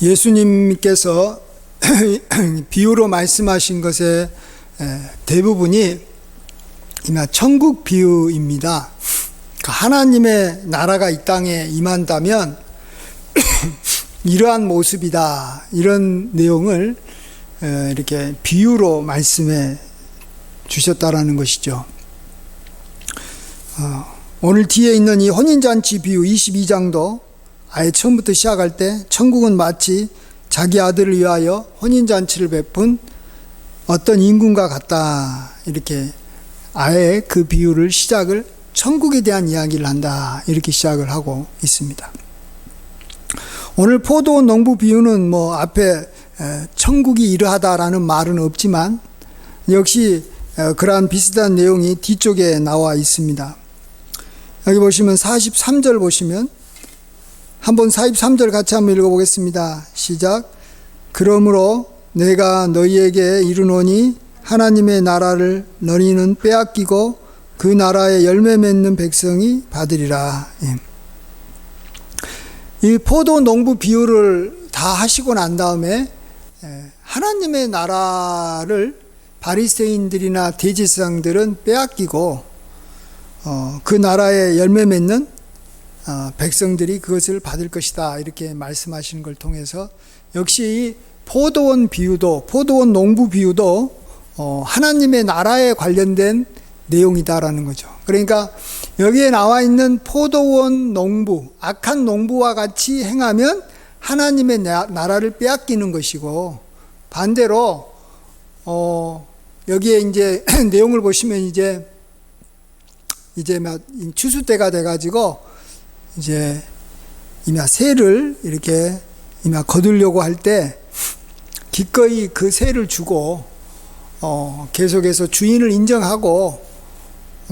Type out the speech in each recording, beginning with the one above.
예수님께서 비유로 말씀하신 것의 대부분이 천국 비유입니다. 하나님의 나라가 이 땅에 임한다면 이러한 모습이다, 이런 내용을 이렇게 비유로 말씀해 주셨다라는 것이죠. 오늘 뒤에 있는 이 혼인잔치 비유 22장도 아예 처음부터 시작할 때 천국은 마치 자기 아들을 위하여 혼인잔치를 베푼 어떤 임금과 같다, 이렇게 아예 그 비유를 시작을 천국에 대한 이야기를 한다, 이렇게 시작을 하고 있습니다. 오늘 포도원 농부 비유는 앞에 천국이 이러하다라는 말은 없지만 역시 그러한 비슷한 내용이 뒤쪽에 나와 있습니다. 여기 보시면 43절 보시면 한번 43절 같이 한번 읽어보겠습니다. 시작. 그러므로 내가 너희에게 이르노니 하나님의 나라를 너희는 빼앗기고 그 나라에 열매 맺는 백성이 받으리라. 이 포도 농부 비유를 다 하시고 난 다음에 하나님의 나라를 바리새인들이나 대제사장들은 빼앗기고 그 나라에 열매 맺는 백성들이 그것을 받을 것이다, 이렇게 말씀하시는 걸 통해서 역시 이 포도원 비유도, 포도원 농부 비유도 하나님의 나라에 관련된 내용이다라는 거죠. 그러니까 여기에 나와 있는 포도원 농부, 악한 농부와 같이 행하면 하나님의 나라를 빼앗기는 것이고, 반대로 여기에 이제 내용을 보시면 이제 추수 때가 돼가지고 이제 새를 이렇게 거두려고 할 때 기꺼이 그 새를 주고 계속해서 주인을 인정하고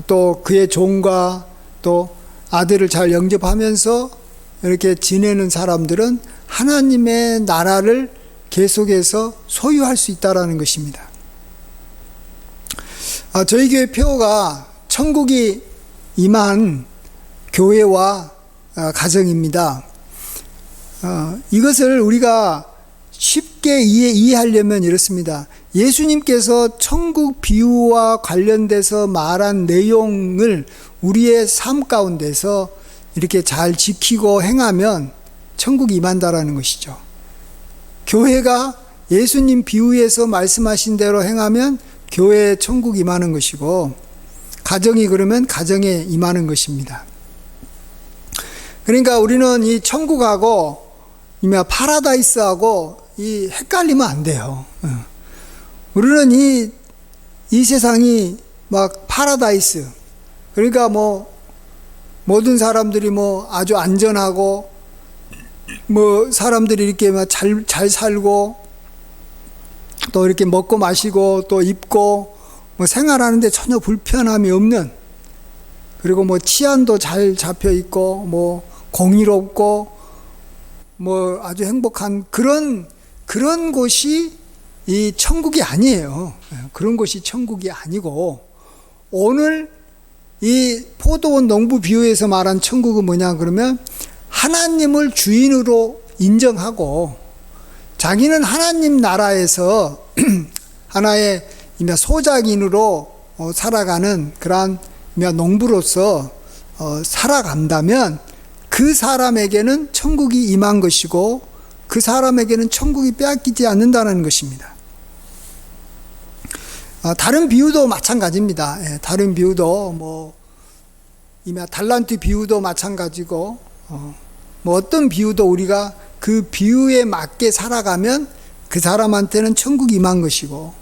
또 그의 종과 또 아들을 잘 영접하면서 이렇게 지내는 사람들은 하나님의 나라를 계속해서 소유할 수 있다라는 것입니다. 저희 교회 표어가 천국이 임한 교회와 가정입니다. 이것을 우리가 쉽게 이해하려면 이렇습니다. 예수님께서 천국 비유와 관련돼서 말한 내용을 우리의 삶 가운데서 이렇게 잘 지키고 행하면 천국이 임한다라는 것이죠. 교회가 예수님 비유에서 말씀하신 대로 행하면 교회에 천국이 임하는 것이고, 가정이 그러면 가정에 임하는 것입니다. 그러니까 우리는 이 천국하고 파라다이스하고 이 헷갈리면 안 돼요. 우리는 이 세상이 막 파라다이스, 그러니까 모든 사람들이 아주 안전하고 사람들이 이렇게 잘 살고 또 이렇게 먹고 마시고 또 입고 생활하는데 전혀 불편함이 없는, 그리고 치안도 잘 잡혀 있고 공의롭고 아주 행복한 그런 곳이 이 천국이 아니에요. 그런 곳이 천국이 아니고, 오늘 이 포도원 농부 비유에서 말한 천국은 뭐냐 그러면 하나님을 주인으로 인정하고 자기는 하나님 나라에서 하나의 소작인으로 살아가는 그러한 농부로서 살아간다면 그 사람에게는 천국이 임한 것이고 그 사람에게는 천국이 빼앗기지 않는다는 것입니다. 다른 비유도 마찬가지입니다. 다른 비유도 달란트 비유도 마찬가지고 어떤 비유도 우리가 그 비유에 맞게 살아가면 그 사람한테는 천국이 임한 것이고,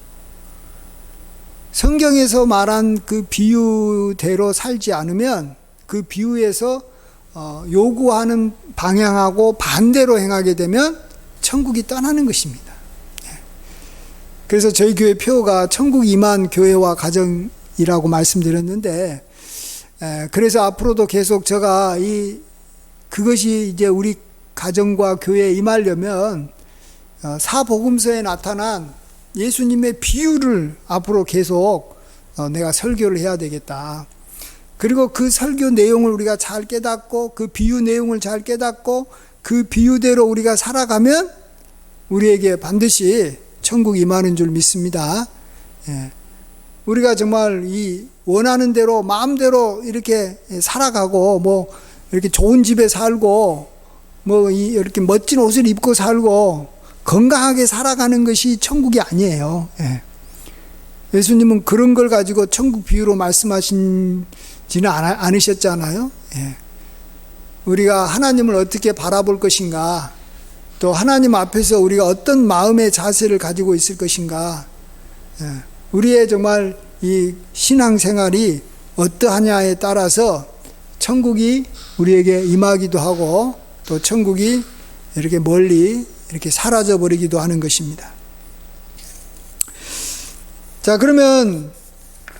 성경에서 말한 그 비유대로 살지 않으면 그 비유에서 요구하는 방향하고 반대로 행하게 되면 천국이 떠나는 것입니다. 그래서 저희 교회 표어가 천국 임한 교회와 가정이라고 말씀드렸는데, 그래서 앞으로도 계속 제가 그것이 이제 우리 가정과 교회에 임하려면 사복음서에 나타난 예수님의 비유를 앞으로 계속 내가 설교를 해야 되겠다. 그리고 그 설교 내용을 우리가 잘 깨닫고 그 비유 내용을 잘 깨닫고 그 비유대로 우리가 살아가면 우리에게 반드시 천국이 임하는 줄 믿습니다. 예. 우리가 정말 이 원하는 대로 마음대로 이렇게 살아가고 뭐 이렇게 좋은 집에 살고 뭐 이렇게 멋진 옷을 입고 살고 건강하게 살아가는 것이 천국이 아니에요. 예. 예수님은 그런 걸 가지고 천국 비유로 말씀하시지는 않으셨잖아요. 예. 우리가 하나님을 어떻게 바라볼 것인가, 또 하나님 앞에서 우리가 어떤 마음의 자세를 가지고 있을 것인가, 예. 우리의 정말 이 신앙생활이 어떠하냐에 따라서 천국이 우리에게 임하기도 하고 또 천국이 이렇게 멀리 이렇게 사라져 버리기도 하는 것입니다. 자, 그러면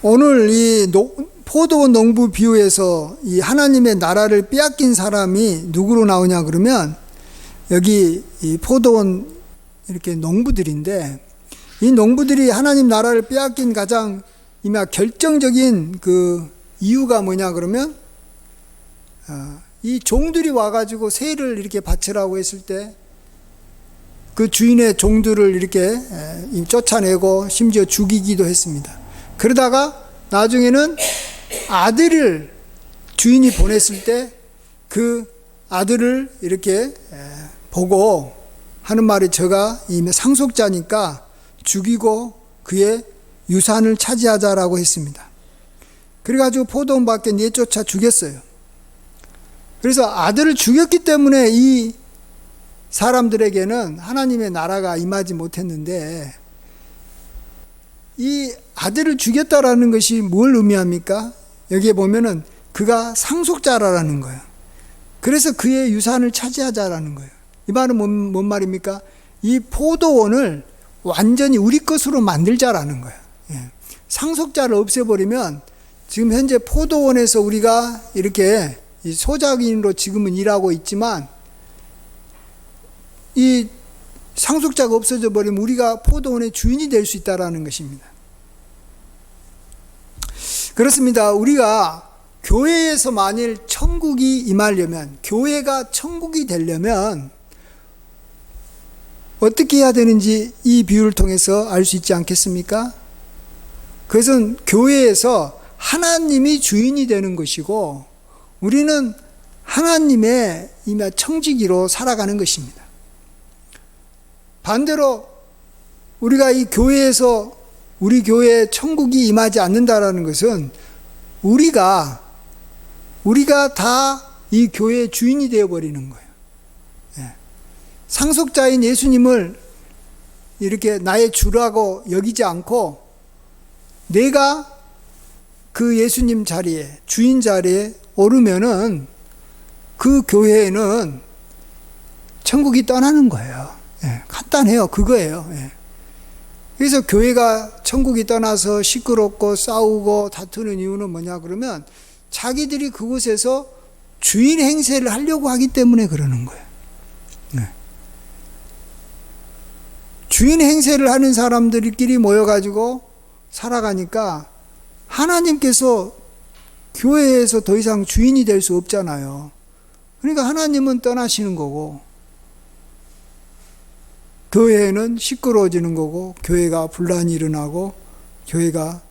오늘 이 포도원 농부 비유에서 이 하나님의 나라를 빼앗긴 사람이 누구로 나오냐 그러면 여기 이 포도원 이렇게 농부들인데, 이 농부들이 하나님 나라를 빼앗긴 가장 결정적인 그 이유가 뭐냐 그러면 이 종들이 와가지고 세를 이렇게 바치라고 했을 때 그 주인의 종들을 이렇게 쫓아내고 심지어 죽이기도 했습니다. 그러다가 나중에는 아들을 주인이 보냈을 때 그 아들을 이렇게 보고 하는 말이, 저가 이미 상속자니까 죽이고 그의 유산을 차지하자라고 했습니다. 그래가지고 포도원 밖에 내쫓아 죽였어요. 그래서 아들을 죽였기 때문에 이 사람들에게는 하나님의 나라가 임하지 못했는데, 이 아들을 죽였다라는 것이 뭘 의미합니까? 여기에 보면은 그가 상속자라는 거예요. 그래서 그의 유산을 차지하자라는 거예요. 이 말은 뭔 말입니까? 이 포도원을 완전히 우리 것으로 만들자라는 거예요. 예. 상속자를 없애버리면 지금 현재 포도원에서 우리가 이렇게 소작인으로 지금은 일하고 있지만, 이 상속자가 없어져 버리면 우리가 포도원의 주인이 될 수 있다라는 것입니다. 그렇습니다. 우리가 교회에서 만일 천국이 임하려면, 교회가 천국이 되려면 어떻게 해야 되는지 이 비유를 통해서 알 수 있지 않겠습니까? 그것은 교회에서 하나님이 주인이 되는 것이고 우리는 하나님의 청지기로 살아가는 것입니다. 반대로 우리가 이 교회에서 우리 교회에 천국이 임하지 않는다라는 것은 우리가 다 이 교회의 주인이 되어버리는 거예요. 상속자인 예수님을 이렇게 나의 주라고 여기지 않고 내가 그 예수님 자리에, 주인 자리에 오르면은 그 교회에는 천국이 떠나는 거예요. 간단해요. 그거예요. 그래서 교회가 천국이 떠나서 시끄럽고 싸우고 다투는 이유는 뭐냐 그러면 자기들이 그곳에서 주인 행세를 하려고 하기 때문에 그러는 거예요. 주인 행세를 하는 사람들끼리 모여가지고 살아가니까 하나님께서 교회에서 더 이상 주인이 될 수 없잖아요. 그러니까 하나님은 떠나시는 거고 교회는 시끄러워지는 거고 교회가 분란이 일어나고 교회가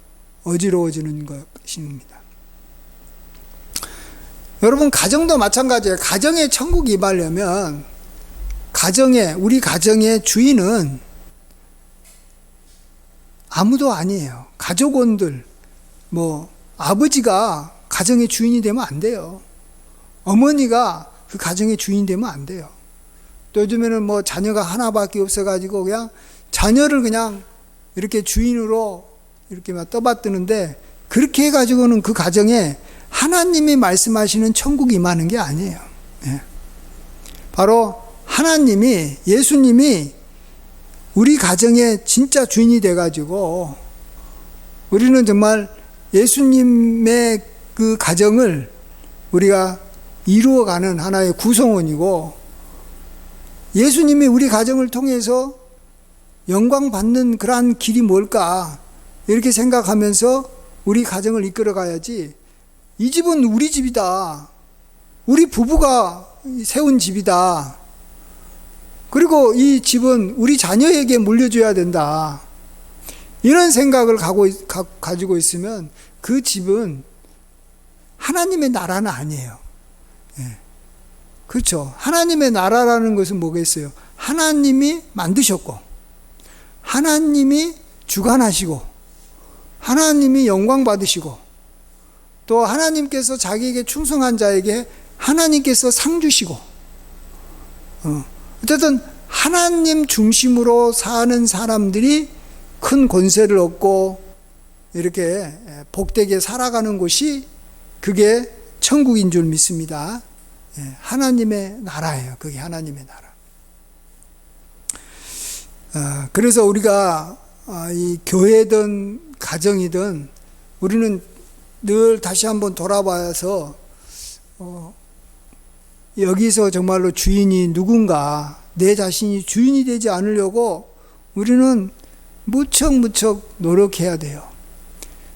어지러워지는 것입니다. 여러분, 가정도 마찬가지예요. 가정에 천국이 임하려면 우리 가정의 주인은 아무도 아니에요. 가족원들, 아버지가 가정의 주인이 되면 안 돼요. 어머니가 그 가정의 주인이 되면 안 돼요. 또 요즘에는 자녀가 하나밖에 없어가지고 그냥 자녀를 그냥 이렇게 주인으로 이렇게 막 떠받드는데, 그렇게 해가지고는 그 가정에 하나님이 말씀하시는 천국이 임하는 게 아니에요. 바로 하나님이, 예수님이 우리 가정의 진짜 주인이 돼가지고 우리는 정말 예수님의 그 가정을 우리가 이루어가는 하나의 구성원이고, 예수님이 우리 가정을 통해서 영광 받는 그러한 길이 뭘까 이렇게 생각하면서 우리 가정을 이끌어 가야지, 이 집은 우리 집이다, 우리 부부가 세운 집이다, 그리고 이 집은 우리 자녀에게 물려줘야 된다. 이런 생각을 가지고 있으면 그 집은 하나님의 나라는 아니에요. 예. 그렇죠. 하나님의 나라라는 것은 뭐겠어요? 하나님이 만드셨고, 하나님이 주관하시고, 하나님이 영광 받으시고, 또 하나님께서 자기에게 충성한 자에게 하나님께서 상 주시고, 어쨌든 하나님 중심으로 사는 사람들이 큰 권세를 얻고 이렇게 복되게 살아가는 곳이 그게 천국인 줄 믿습니다. 하나님의 나라예요. 그게 하나님의 나라. 그래서 우리가 이 교회든 가정이든 우리는 늘 다시 한번 돌아봐서 여기서 정말로 주인이 누군가, 내 자신이 주인이 되지 않으려고 우리는 무척 노력해야 돼요.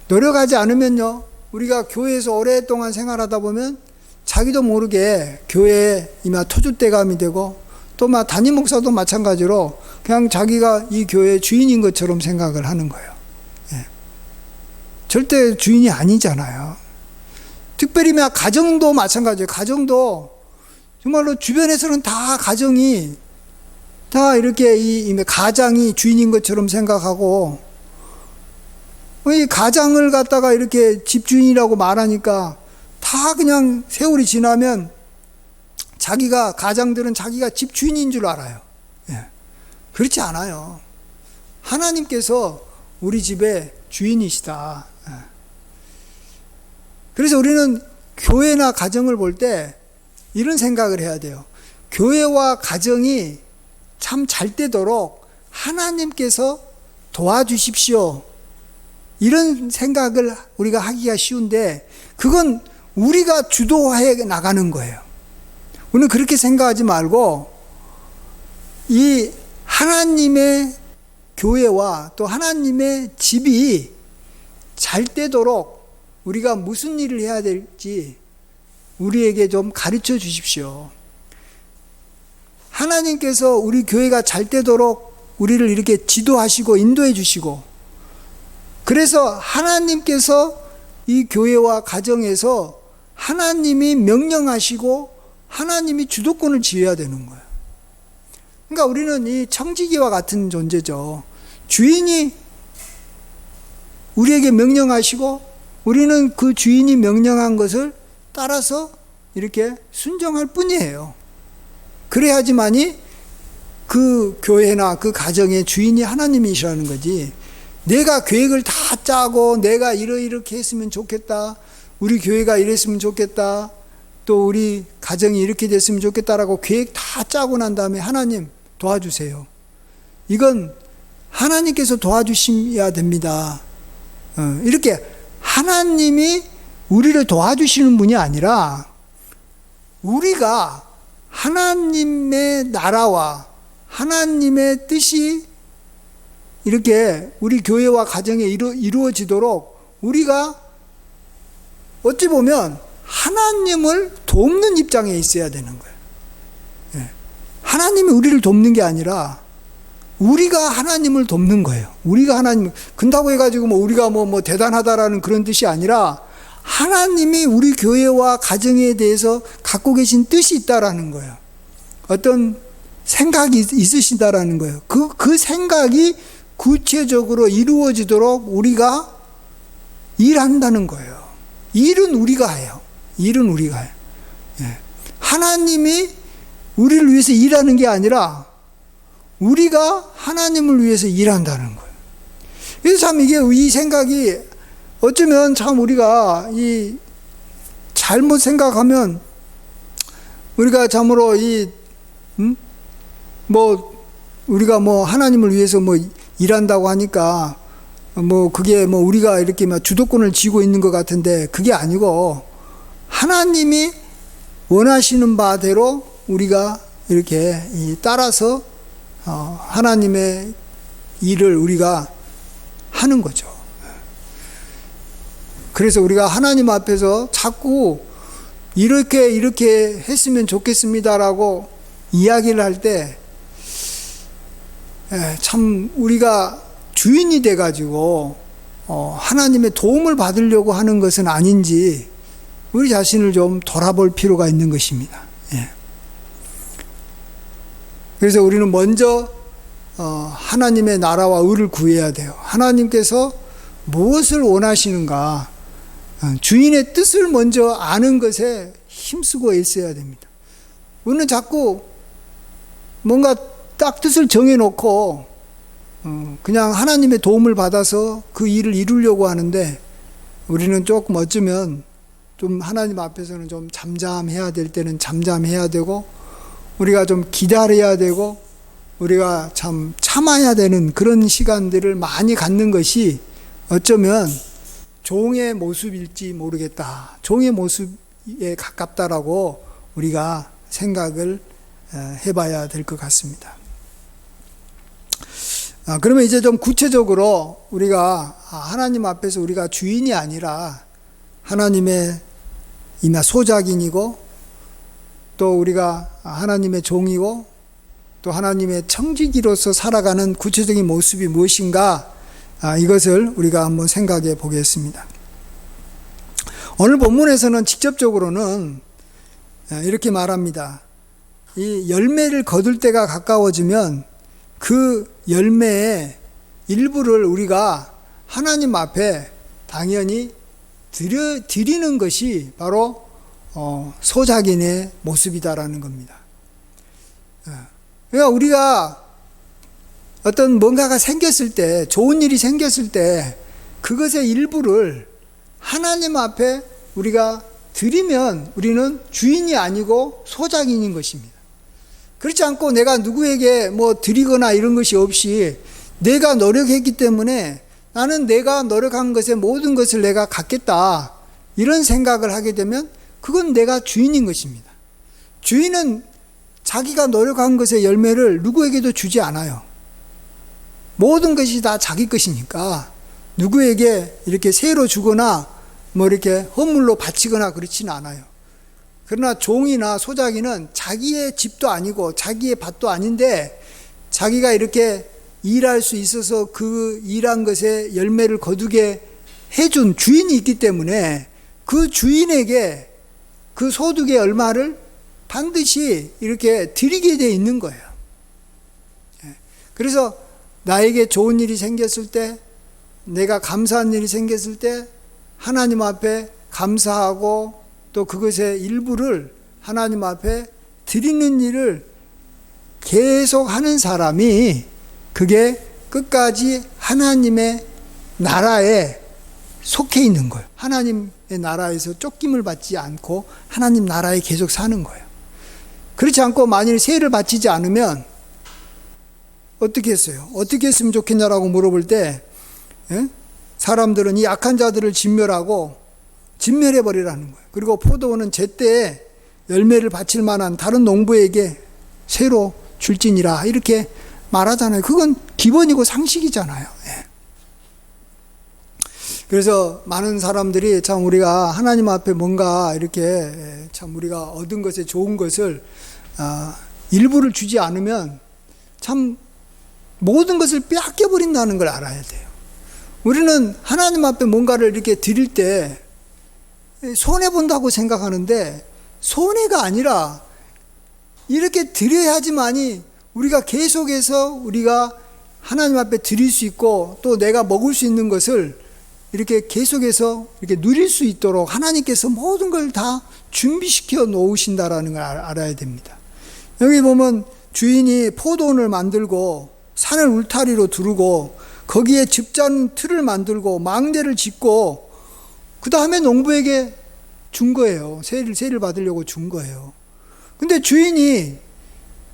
노력하지 않으면요, 우리가 교회에서 오랫동안 생활하다 보면 자기도 모르게 교회에 이마 터줏대감이 되고, 또 담임 목사도 마찬가지로 그냥 자기가 이 교회의 주인인 것처럼 생각을 하는 거예요. 절대 주인이 아니잖아요. 특별히 가정도 마찬가지예요. 가정도 정말로 주변에서는 다 가정이 다 이렇게 이 가장이 주인인 것처럼 생각하고, 이 가장을 갖다가 이렇게 집주인이라고 말하니까 다 그냥 세월이 지나면 가장들은 자기가 집주인인 줄 알아요. 그렇지 않아요. 하나님께서 우리 집의 주인이시다. 그래서 우리는 교회나 가정을 볼 때 이런 생각을 해야 돼요. 교회와 가정이 참 잘 되도록 하나님께서 도와주십시오. 이런 생각을 우리가 하기가 쉬운데, 그건 우리가 주도해 나가는 거예요. 우리는 그렇게 생각하지 말고 이 하나님의 교회와 또 하나님의 집이 잘 되도록 우리가 무슨 일을 해야 될지 우리에게 좀 가르쳐 주십시오. 하나님께서 우리 교회가 잘 되도록 우리를 이렇게 지도하시고 인도해 주시고, 그래서 하나님께서 이 교회와 가정에서 하나님이 명령하시고 하나님이 주도권을 지어야 되는 거예요. 그러니까 우리는 이 청지기와 같은 존재죠. 주인이 우리에게 명령하시고 우리는 그 주인이 명령한 것을 따라서 이렇게 순종할 뿐이에요. 그래야지만이 그 교회나 그 가정의 주인이 하나님이시라는 거지, 내가 계획을 다 짜고 내가 이렇게 했으면 좋겠다, 우리 교회가 이랬으면 좋겠다, 또 우리 가정이 이렇게 됐으면 좋겠다라고 계획 다 짜고 난 다음에 하나님 도와주세요, 이건 하나님께서 도와주셔야 됩니다. 이렇게 하나님이 우리를 도와주시는 분이 아니라 우리가 하나님의 나라와 하나님의 뜻이 이렇게 우리 교회와 가정에 이루어지도록 우리가 어찌 보면 하나님을 돕는 입장에 있어야 되는 거예요. 하나님이 우리를 돕는 게 아니라 우리가 하나님을 돕는 거예요. 우리가 하나님, 근다고 해가지고 우리가 대단하다라는 그런 뜻이 아니라 하나님이 우리 교회와 가정에 대해서 갖고 계신 뜻이 있다라는 거예요. 어떤 생각이 있으시다라는 거예요. 그 생각이 구체적으로 이루어지도록 우리가 일한다는 거예요. 일은 우리가 해요. 일은 우리가 해요. 하나님이 우리를 위해서 일하는 게 아니라 우리가 하나님을 위해서 일한다는 거예요. 그래서 참 이 생각이 어쩌면 참 우리가 잘못 생각하면 우리가 참으로 우리가 하나님을 위해서 일한다고 하니까 그게 우리가 이렇게 주도권을 쥐고 있는 것 같은데, 그게 아니고 하나님이 원하시는 바대로 우리가 이렇게 따라서 하나님의 일을 우리가 하는 거죠. 그래서 우리가 하나님 앞에서 자꾸 이렇게 했으면 좋겠습니다라고 이야기를 할 때 참 우리가 주인이 돼가지고 하나님의 도움을 받으려고 하는 것은 아닌지 우리 자신을 좀 돌아볼 필요가 있는 것입니다. 그래서 우리는 먼저 하나님의 나라와 의를 구해야 돼요. 하나님께서 무엇을 원하시는가, 주인의 뜻을 먼저 아는 것에 힘쓰고 있어야 됩니다. 우리는 자꾸 뭔가 딱 뜻을 정해놓고 그냥 하나님의 도움을 받아서 그 일을 이루려고 하는데, 우리는 조금 어쩌면 좀 하나님 앞에서는 좀 잠잠해야 될 때는 잠잠해야 되고, 우리가 좀 기다려야 되고, 우리가 참 참아야 되는 그런 시간들을 많이 갖는 것이 어쩌면 종의 모습일지 모르겠다, 종의 모습에 가깝다라고 우리가 생각을 해봐야 될 것 같습니다. 그러면 이제 좀 구체적으로 우리가 하나님 앞에서 우리가 주인이 아니라 하나님의 이나 소작인이고, 또 우리가 하나님의 종이고, 또 하나님의 청지기로서 살아가는 구체적인 모습이 무엇인가, 이것을 우리가 한번 생각해 보겠습니다. 오늘 본문에서는 직접적으로는 이렇게 말합니다. 이 열매를 거둘 때가 가까워지면 그 열매의 일부를 우리가 하나님 앞에 당연히 드리는 것이 바로 소작인의 모습이다라는 겁니다. 그러니까 우리가 어떤 뭔가가 생겼을 때, 좋은 일이 생겼을 때 그것의 일부를 하나님 앞에 우리가 드리면 우리는 주인이 아니고 소작인인 것입니다. 그렇지 않고 내가 누구에게 뭐 드리거나 이런 것이 없이 내가 노력했기 때문에 나는 내가 노력한 것의 모든 것을 내가 갖겠다, 이런 생각을 하게 되면 그건 내가 주인인 것입니다. 주인은 자기가 노력한 것의 열매를 누구에게도 주지 않아요. 모든 것이 다 자기 것이니까 누구에게 이렇게 세로 주거나 뭐 이렇게 헌물로 바치거나 그렇지는 않아요. 그러나 종이나 소작이는 자기의 집도 아니고 자기의 밭도 아닌데 자기가 이렇게 일할 수 있어서 그 일한 것에 열매를 거두게 해준 주인이 있기 때문에 그 주인에게 그 소득의 얼마를 반드시 이렇게 드리게 되어 있는 거예요. 그래서 나에게 좋은 일이 생겼을 때, 내가 감사한 일이 생겼을 때 하나님 앞에 감사하고 또 그것의 일부를 하나님 앞에 드리는 일을 계속 하는 사람이, 그게 끝까지 하나님의 나라에 속해 있는 거예요. 하나님의 나라에서 쫓김을 받지 않고 하나님 나라에 계속 사는 거예요. 그렇지 않고 만일 세를 바치지 않으면 어떻게 했어요? 어떻게 했으면 좋겠냐라고 물어볼 때 사람들은 이 약한 자들을 진멸하고 진멸해버리라는 거예요. 그리고 포도원은 제때에 열매를 바칠 만한 다른 농부에게 새로 줄지니라, 이렇게 말하잖아요. 그건 기본이고 상식이잖아요. 그래서 많은 사람들이 참 우리가 하나님 앞에 뭔가 이렇게 참 우리가 얻은 것에 좋은 것을 일부를 주지 않으면 참 모든 것을 빼앗겨 버린다는 걸 알아야 돼요. 우리는 하나님 앞에 뭔가를 이렇게 드릴 때 손해본다고 생각하는데 손해가 아니라 이렇게 드려야지만이 우리가 계속해서 우리가 하나님 앞에 드릴 수 있고 또 내가 먹을 수 있는 것을 이렇게 계속해서 이렇게 누릴 수 있도록 하나님께서 모든 걸 다 준비시켜 놓으신다라는 걸 알아야 됩니다. 여기 보면 주인이 포도원을 만들고 산을 울타리로 두르고 거기에 즙자는 틀을 만들고 망대를 짓고 그 다음에 농부에게 준 거예요. 세를 받으려고 준 거예요. 근데 주인이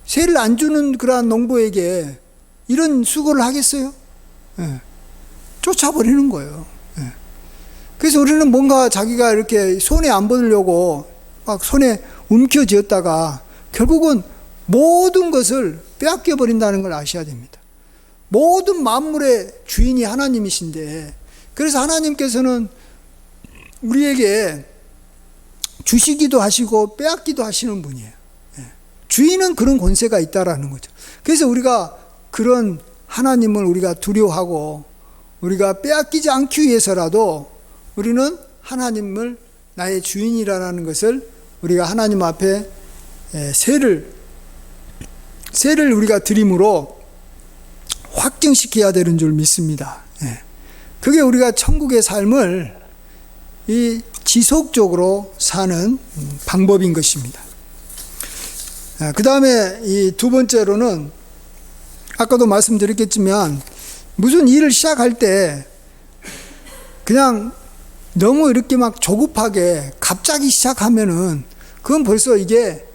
세를 안 주는 그러한 농부에게 이런 수고를 하겠어요? 쫓아버리는 거예요. 그래서 우리는 뭔가 자기가 이렇게 손해 안 보려고 막 손에 움켜쥐었다가 결국은 모든 것을 빼앗겨 버린다는 걸 아셔야 됩니다. 모든 만물의 주인이 하나님이신데, 그래서 하나님께서는 우리에게 주시기도 하시고 빼앗기도 하시는 분이에요. 주인은 그런 권세가 있다라는 거죠. 그래서 우리가 그런 하나님을 우리가 두려워하고 우리가 빼앗기지 않기 위해서라도 우리는 하나님을 나의 주인이라는 것을 우리가 하나님 앞에 세를 우리가 드림으로 확증시켜야 되는 줄 믿습니다. 그게 우리가 천국의 삶을 이 지속적으로 사는 방법인 것입니다. 그 다음에 이 두 번째로는 아까도 말씀드렸겠지만 무슨 일을 시작할 때 그냥 너무 이렇게 막 조급하게 갑자기 시작하면은 그건 벌써 이게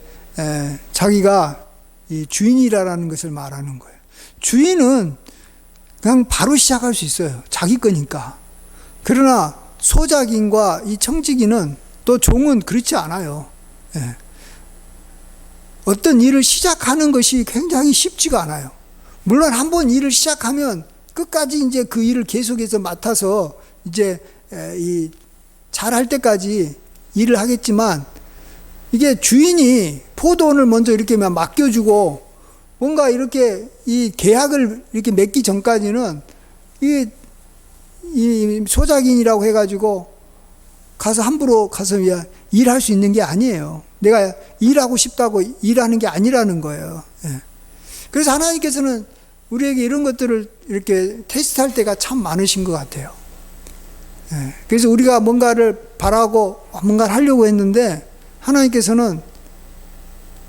자기가 이 주인이라는 것을 말하는 거예요. 주인은 그냥 바로 시작할 수 있어요. 자기 거니까. 그러나 소작인과 이 청지기는 또 종은 그렇지 않아요. 어떤 일을 시작하는 것이 굉장히 쉽지가 않아요. 물론 한번 일을 시작하면 끝까지 이제 그 일을 계속해서 맡아서 이제 이 잘할 때까지 일을 하겠지만 이게 주인이 포도원을 먼저 이렇게 맡겨주고 뭔가 이렇게 이 계약을 이렇게 맺기 전까지는 이 소작인이라고 해가지고 가서 함부로 가서 일할 수 있는 게 아니에요. 내가 일하고 싶다고 일하는 게 아니라는 거예요. 그래서 하나님께서는 우리에게 이런 것들을 이렇게 테스트할 때가 참 많으신 것 같아요. 그래서 우리가 뭔가를 바라고 뭔가를 하려고 했는데 하나님께서는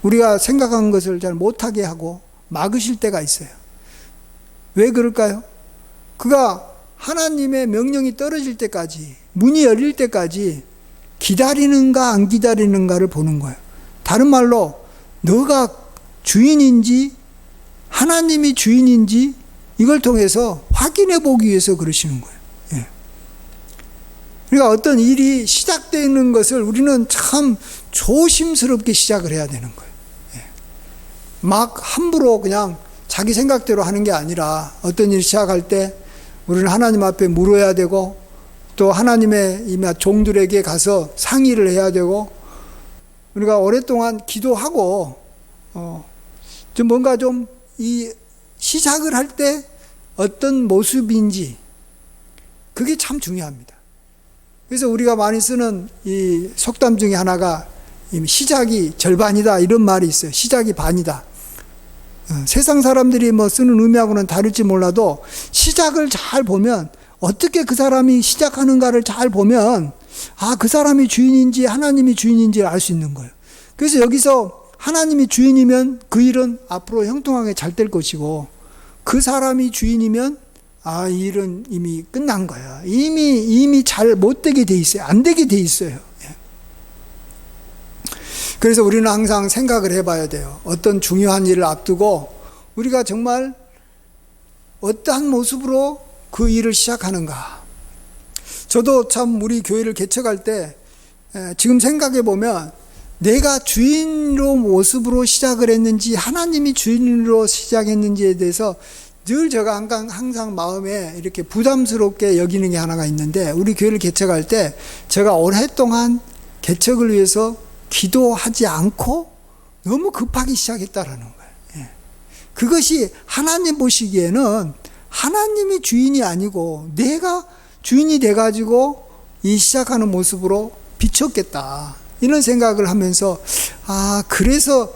우리가 생각한 것을 잘 못하게 하고 막으실 때가 있어요. 왜 그럴까요? 그가 하나님의 명령이 떨어질 때까지, 문이 열릴 때까지 기다리는가 안 기다리는가를 보는 거예요. 다른 말로 너가 주인인지 하나님이 주인인지 이걸 통해서 확인해 보기 위해서 그러시는 거예요. 그러니까 어떤 일이 시작되는 것을 우리는 참 조심스럽게 시작을 해야 되는 거예요. 막 함부로 그냥 자기 생각대로 하는 게 아니라 어떤 일을 시작할 때 우리는 하나님 앞에 물어야 되고 또 하나님의 종들에게 가서 상의를 해야 되고 우리가 오랫동안 기도하고 좀 뭔가 좀 이 시작을 할 때 어떤 모습인지 그게 참 중요합니다. 그래서 우리가 많이 쓰는 이 속담 중에 하나가 시작이 절반이다 이런 말이 있어요. 시작이 반이다. 세상 사람들이 뭐 쓰는 의미하고는 다를지 몰라도 시작을 잘 보면 어떻게 그 사람이 시작하는가를 잘 보면 그 사람이 주인인지 하나님이 주인인지를 알 수 있는 거예요. 그래서 여기서 하나님이 주인이면 그 일은 앞으로 형통하게 잘 될 것이고 그 사람이 주인이면 이 일은 이미 끝난 거야. 이미 잘 못 되게 돼 있어요. 안 되게 돼 있어요. 그래서 우리는 항상 생각을 해봐야 돼요. 어떤 중요한 일을 앞두고 우리가 정말 어떠한 모습으로 그 일을 시작하는가. 저도 참 우리 교회를 개척할 때 지금 생각해 보면 내가 주인으로 모습으로 시작을 했는지 하나님이 주인으로 시작했는지에 대해서 늘 제가 항상 마음에 이렇게 부담스럽게 여기는 게 하나가 있는데 우리 교회를 개척할 때 제가 오랫동안 개척을 위해서 기도하지 않고 너무 급하게 시작했다라는 거예요. 그것이 하나님 보시기에는 하나님이 주인이 아니고 내가 주인이 돼가지고 이 시작하는 모습으로 비쳤겠다. 이런 생각을 하면서 그래서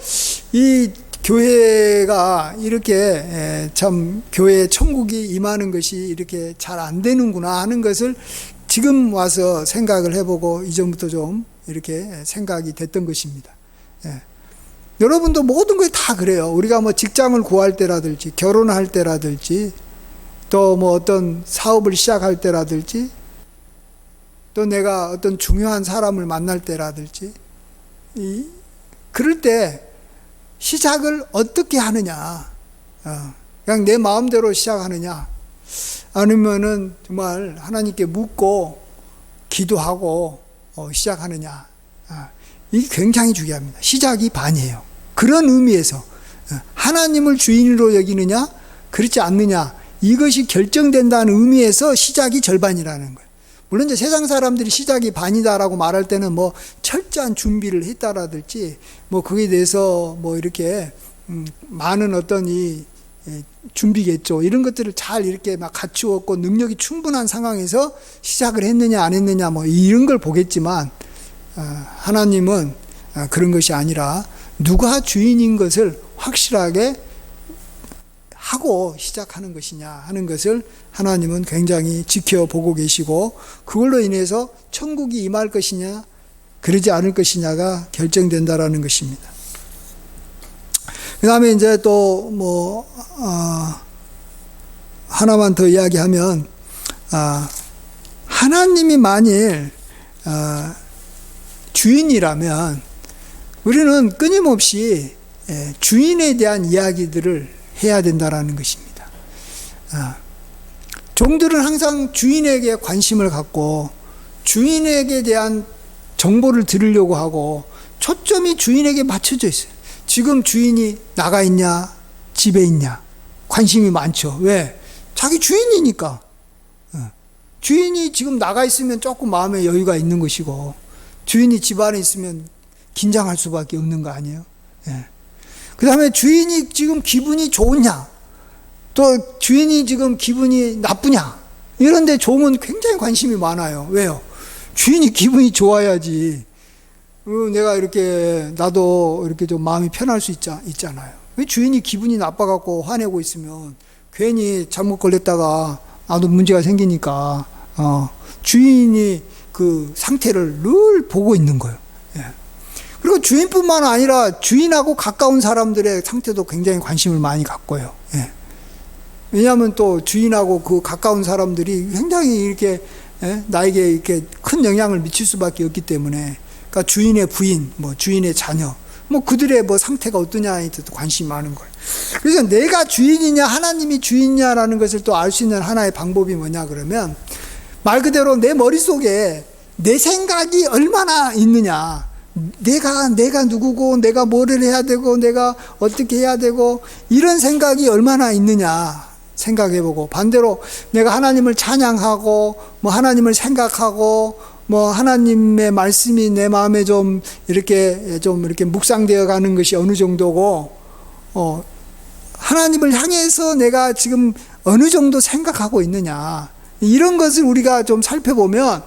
이 교회가 이렇게 참 교회에 천국이 임하는 것이 이렇게 잘 안 되는구나 하는 것을 지금 와서 생각을 해보고 이전부터 좀 이렇게 생각이 됐던 것입니다. 여러분도 모든 것이 다 그래요. 우리가 뭐 직장을 구할 때라든지 결혼할 때라든지 또 뭐 어떤 사업을 시작할 때라든지 또 내가 어떤 중요한 사람을 만날 때라든지 그럴 때 시작을 어떻게 하느냐, 그냥 내 마음대로 시작하느냐 아니면은 정말 하나님께 묻고 기도하고 시작하느냐, 이게 굉장히 중요합니다. 시작이 반이에요. 그런 의미에서 하나님을 주인으로 여기느냐 그렇지 않느냐 이것이 결정된다는 의미에서 시작이 절반이라는 거예요. 물론 이제 세상 사람들이 시작이 반이다라고 말할 때는 뭐 철저한 준비를 했다라든지 뭐 그에 대해서 뭐 이렇게 많은 어떤 이 준비겠죠. 이런 것들을 잘 이렇게 막 갖추었고 능력이 충분한 상황에서 시작을 했느냐 안 했느냐 뭐 이런 걸 보겠지만 하나님은 그런 것이 아니라 누가 주인인 것을 확실하게 하고 시작하는 것이냐 하는 것을 하나님은 굉장히 지켜보고 계시고 그걸로 인해서 천국이 임할 것이냐 그러지 않을 것이냐가 결정된다라는 것입니다. 그 다음에 이제 또 뭐 하나만 더 이야기하면 하나님이 만일 주인이라면 우리는 끊임없이 주인에 대한 이야기들을 해야 된다라는 것입니다. 종들은 항상 주인에게 관심을 갖고 주인에게 대한 정보를 들으려고 하고 초점이 주인에게 맞춰져 있어요. 지금 주인이 나가 있냐 집에 있냐 관심이 많죠. 왜? 자기 주인이니까. 주인이 지금 나가 있으면 조금 마음에 여유가 있는 것이고 주인이 집 안에 있으면 긴장할 수밖에 없는 거 아니에요? 그 다음에 주인이 지금 기분이 좋으냐 또 주인이 지금 기분이 나쁘냐 이런데 종은 굉장히 관심이 많아요. 왜요? 주인이 기분이 좋아야지 내가 이렇게 나도 이렇게 좀 마음이 편할 수 있잖아요. 왜 주인이 기분이 나빠갖고 화내고 있으면 괜히 잘못 걸렸다가 나도 문제가 생기니까 주인이 그 상태를 늘 보고 있는 거예요. 그리고 주인뿐만 아니라 주인하고 가까운 사람들의 상태도 굉장히 관심을 많이 갖고요. 왜냐하면 또 주인하고 그 가까운 사람들이 굉장히 이렇게 나에게 이렇게 큰 영향을 미칠 수밖에 없기 때문에, 그러니까 주인의 부인, 뭐 주인의 자녀, 뭐 그들의 뭐 상태가 어떠냐에 관심이 많은 거예요. 그래서 내가 주인이냐 하나님이 주인이냐라는 것을 또 알 수 있는 하나의 방법이 뭐냐 그러면 말 그대로 내 머릿속에 내 생각이 얼마나 있느냐, 내가 누구고 내가 뭐를 해야 되고 내가 어떻게 해야 되고 이런 생각이 얼마나 있느냐 생각해보고, 반대로 내가 하나님을 찬양하고 뭐 하나님을 생각하고 뭐 하나님의 말씀이 내 마음에 좀 이렇게 묵상되어 가는 것이 어느 정도고, 하나님을 향해서 내가 지금 어느 정도 생각하고 있느냐, 이런 것을 우리가 좀 살펴보면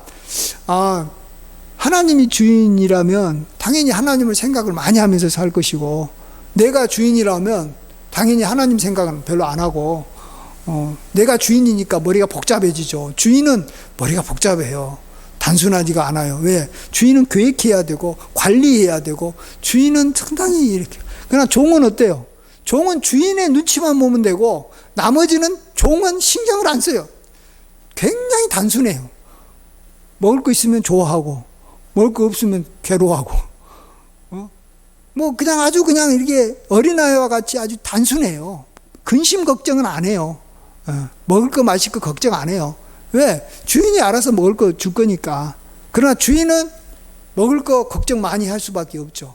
하나님이 주인이라면 당연히 하나님을 생각을 많이 하면서 살 것이고, 내가 주인이라면 당연히 하나님 생각은 별로 안 하고, 내가 주인이니까 머리가 복잡해지죠. 주인은 머리가 복잡해요. 단순하지가 않아요. 왜? 주인은 계획해야 되고 관리해야 되고 주인은 상당히 이렇게. 그러나 종은 어때요? 종은 주인의 눈치만 보면 되고 나머지는 종은 신경을 안 써요. 굉장히 단순해요. 먹을 거 있으면 좋아하고 먹을 거 없으면 괴로워하고, 뭐 그냥 아주 그냥 이렇게 어린아이와 같이 아주 단순해요. 근심 걱정은 안 해요. 먹을 거 마실 거 걱정 안 해요. 왜? 주인이 알아서 먹을 거 줄 거니까. 그러나 주인은 먹을 거 걱정 많이 할 수밖에 없죠.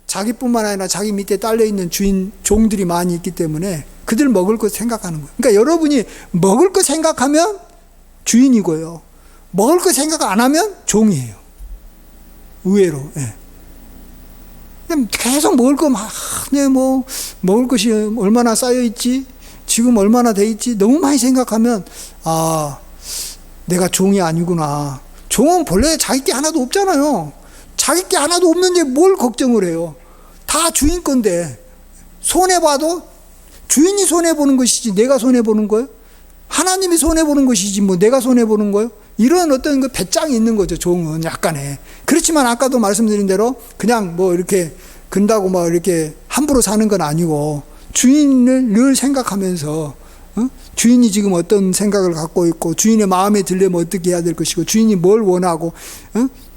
자기뿐만 아니라 자기 밑에 딸려있는 종들이 많이 있기 때문에 그들 먹을 거 생각하는 거예요. 그러니까 여러분이 먹을 거 생각하면 주인이고요, 먹을 거 생각 안 하면 종이에요. 의외로. 계속 먹을 거 먹을 것이 얼마나 쌓여있지, 지금 얼마나 돼 있지, 너무 많이 생각하면 내가 종이 아니구나. 종은 본래 자기 게 하나도 없잖아요. 자기 게 하나도 없는데 뭘 걱정을 해요. 다 주인 건데. 손해봐도 주인이 손해보는 것이지 내가 손해보는 거예요? 하나님이 손해보는 것이지 뭐 내가 손해보는 거예요? 이런 어떤 그 배짱이 있는 거죠, 종은 약간의. 그렇지만 아까도 말씀드린 대로 그냥 뭐 이렇게 근다고 막 이렇게 함부로 사는 건 아니고, 주인을 늘 생각하면서 주인이 지금 어떤 생각을 갖고 있고 주인의 마음에 들려면 어떻게 해야 될 것이고 주인이 뭘 원하고,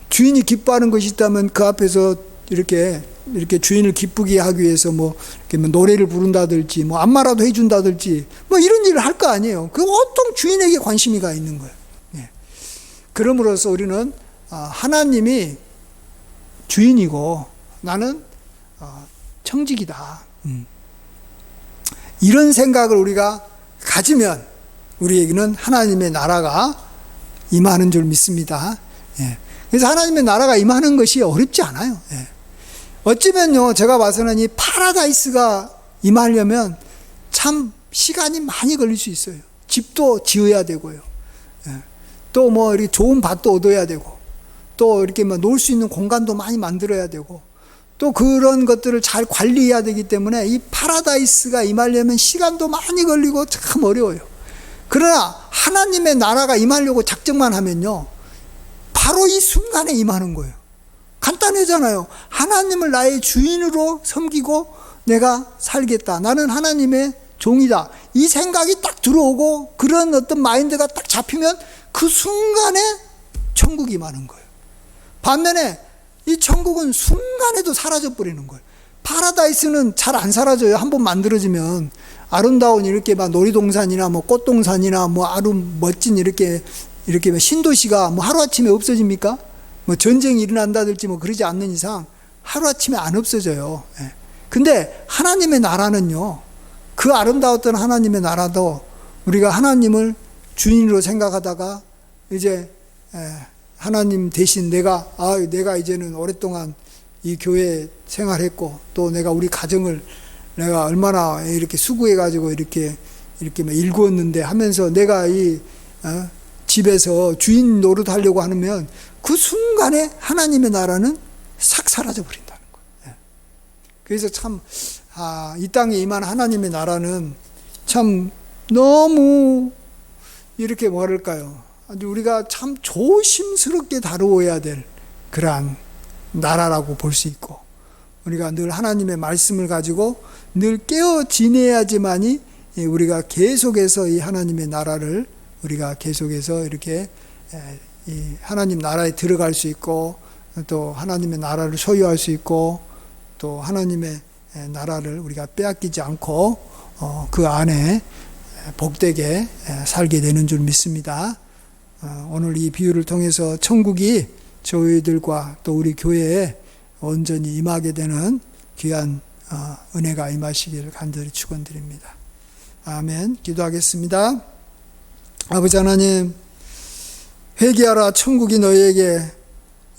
주인이 기뻐하는 것이 있다면 그 앞에서 이렇게 주인을 기쁘게 하기 위해서 뭐 이렇게 노래를 부른다든지 뭐 안마라도 해준다든지 뭐 이런 일을 할 거 아니에요. 그 온통 주인에게 관심이 가 있는 거예요. 그러므로서 우리는 하나님이 주인이고 나는 청직이다, 이런 생각을 우리가 가지면 우리에게는 하나님의 나라가 임하는 줄 믿습니다. 그래서 하나님의 나라가 임하는 것이 어렵지 않아요. 어쩌면요, 제가 봐서는 이 파라다이스가 임하려면 참 시간이 많이 걸릴 수 있어요. 집도 지어야 되고요. 또 뭐 이렇게 좋은 밭도 얻어야 되고, 또 이렇게 뭐 놀 수 있는 공간도 많이 만들어야 되고, 또 그런 것들을 잘 관리해야 되기 때문에 이 파라다이스가 임하려면 시간도 많이 걸리고 참 어려워요. 그러나 하나님의 나라가 임하려고 작정만 하면요, 바로 이 순간에 임하는 거예요. 간단하잖아요. 하나님을 나의 주인으로 섬기고 내가 살겠다. 나는 하나님의 종이다. 이 생각이 딱 들어오고 그런 어떤 마인드가 딱 잡히면 그 순간에 천국이 임하는 거예요. 반면에 이 천국은 순간에도 사라져 버리는 거예요. 파라다이스는 잘 안 사라져요. 한번 만들어지면 아름다운 이렇게 막 놀이동산이나 뭐 꽃동산이나 뭐 아주 멋진 이렇게 신도시가 뭐 하루아침에 없어집니까? 뭐 전쟁이 일어난다든지 뭐 그러지 않는 이상 하루아침에 안 없어져요. 근데 하나님의 나라는요, 그 아름다웠던 하나님의 나라도 우리가 하나님을 주인으로 생각하다가 이제 하나님 대신 내가 이제는 오랫동안 이 교회 생활했고, 또 내가 우리 가정을 내가 얼마나 이렇게 수고해가지고 이렇게 막 일구었는데 하면서 내가 이 집에서 주인 노릇하려고 하면 그 순간에 하나님의 나라는 싹 사라져 버린다는 거예요. 그래서 참 이 땅에 임한 하나님의 나라는 참 너무 이렇게 뭐랄까요, 아주 우리가 참 조심스럽게 다루어야 될 그러한 나라라고 볼 수 있고, 우리가 늘 하나님의 말씀을 가지고 늘 깨어 지내야지만이 우리가 계속해서 이 하나님의 나라를 우리가 계속해서 이렇게 이 하나님 나라에 들어갈 수 있고, 또 하나님의 나라를 소유할 수 있고, 또 하나님의 나라를 우리가 빼앗기지 않고 그 안에 복되게 살게 되는 줄 믿습니다. 오늘 이 비유를 통해서 천국이 저희들과 또 우리 교회에 온전히 임하게 되는 귀한 은혜가 임하시기를 간절히 축원드립니다. 아멘. 기도하겠습니다. 아버지 하나님, 회개하라, 천국이 너희에게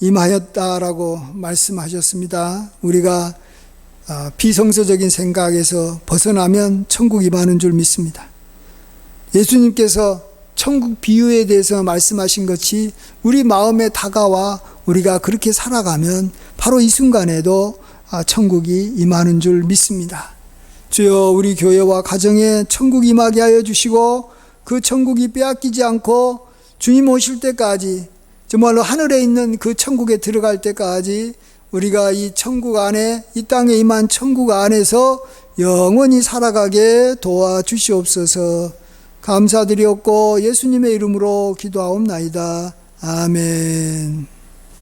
임하였다라고 말씀하셨습니다. 우리가 비성서적인 생각에서 벗어나면 천국이 임하는 줄 믿습니다. 예수님께서 천국 비유에 대해서 말씀하신 것이 우리 마음에 다가와 우리가 그렇게 살아가면 바로 이 순간에도 천국이 임하는 줄 믿습니다. 주여, 우리 교회와 가정에 천국이 임하게 하여 주시고, 그 천국이 빼앗기지 않고 주님 오실 때까지, 정말로 하늘에 있는 그 천국에 들어갈 때까지 우리가 이 천국 안에, 이 땅에 임한 천국 안에서 영원히 살아가게 도와주시옵소서. 감사드리옵고 예수님의 이름으로 기도하옵나이다. 아멘.